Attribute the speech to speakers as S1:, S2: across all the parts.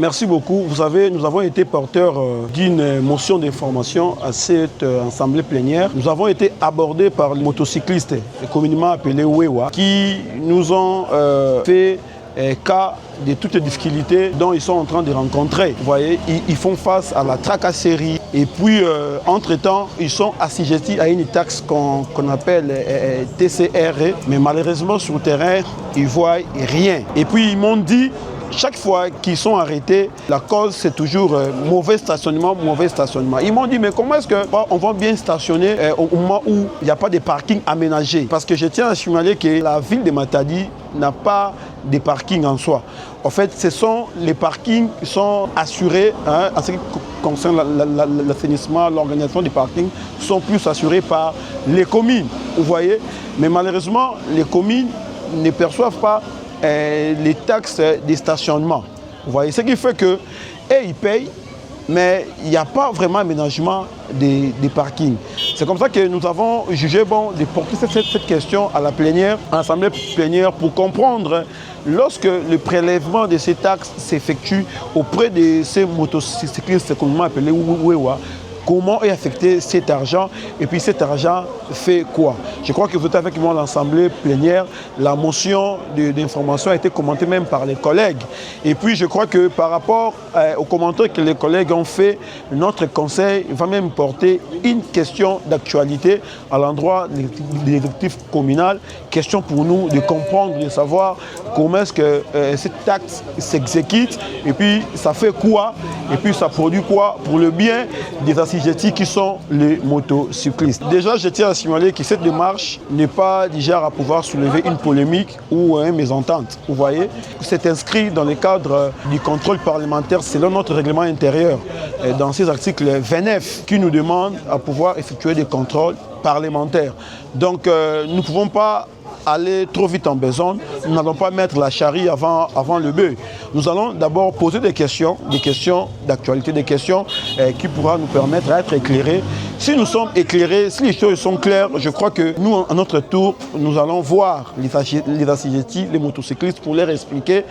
S1: Merci beaucoup. Vous savez, nous avons été porteurs d'une motion d'information à cette assemblée plénière. Nous avons été abordés par les motocyclistes, communément appelés Wewa, qui nous ont fait cas de toutes les difficultés dont ils sont en train de rencontrer. Vous voyez, ils font face à la tracasserie et puis entre-temps, ils sont assujettis à une taxe qu'on appelle TCRE, mais malheureusement sur le terrain, ils ne voient rien. Et puis ils m'ont dit, chaque fois qu'ils sont arrêtés, la cause c'est toujours mauvais stationnement, mauvais stationnement. Ils m'ont dit, mais comment est-ce qu'on va bien stationner au moment où il n'y a pas de parking aménagé? Parce que je tiens à signaler que la ville de Matadi n'a pas de parking en soi. En fait, ce sont les parkings qui sont assurés, en ce qui concerne l'assainissement, l'organisation des parkings, sont plus assurés par les communes, vous voyez. Mais malheureusement, les communes ne perçoivent pas les taxes de stationnement. Vous voyez, ce qui fait que ils payent, mais il n'y a pas vraiment aménagement des parkings. C'est comme ça que nous avons jugé bon de porter cette question à la plénière, à l'assemblée plénière, pour comprendre lorsque le prélèvement de ces taxes s'effectue auprès de ces motocyclistes communément appelés Wewa, comment est affecté cet argent et puis cet argent fait quoi? Je crois que vous êtes avec moi à l'Assemblée plénière. La motion d'information a été commentée même par les collègues. Et puis je crois que par rapport aux commentaires que les collègues ont fait, notre conseil va même porter une question d'actualité à l'endroit de l'exécutif communal. Question pour nous de comprendre, de savoir comment est-ce que cette taxe s'exécute et puis ça fait quoi et puis ça produit quoi pour le bien des assujettis qui sont les motocyclistes. Déjà, je tiens à signaler que cette démarche n'est pas du genre à pouvoir soulever une polémique ou une mésentente. Vous voyez, c'est inscrit dans le cadre du contrôle parlementaire selon notre règlement intérieur, dans ces articles 29 qui nous demandent à pouvoir effectuer des contrôles parlementaires. Donc, nous ne pouvons pas aller trop vite en besogne, nous n'allons pas mettre la charrue avant le bœuf. Nous allons d'abord poser des questions d'actualité, des questions qui pourront nous permettre d'être éclairés. Si nous sommes éclairés, si les choses sont claires, je crois que nous, à notre tour, nous allons voir les assujettis, les motocyclistes pour leur expliquer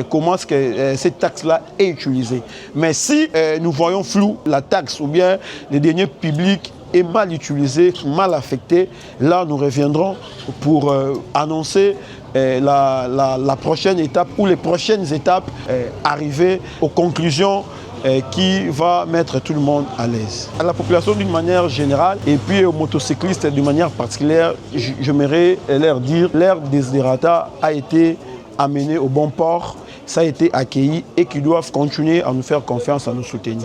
S1: comment est-ce que cette taxe-là est utilisée. Mais si nous voyons flou la taxe ou bien les deniers publics est mal utilisé, mal affecté, là nous reviendrons pour annoncer la prochaine étape ou les prochaines étapes arriver aux conclusions qui va mettre tout le monde à l'aise. À la population d'une manière générale et puis aux motocyclistes d'une manière particulière, j'aimerais leur dire leur desiderata a été amené au bon port, ça a été accueilli et qu'ils doivent continuer à nous faire confiance, à nous soutenir.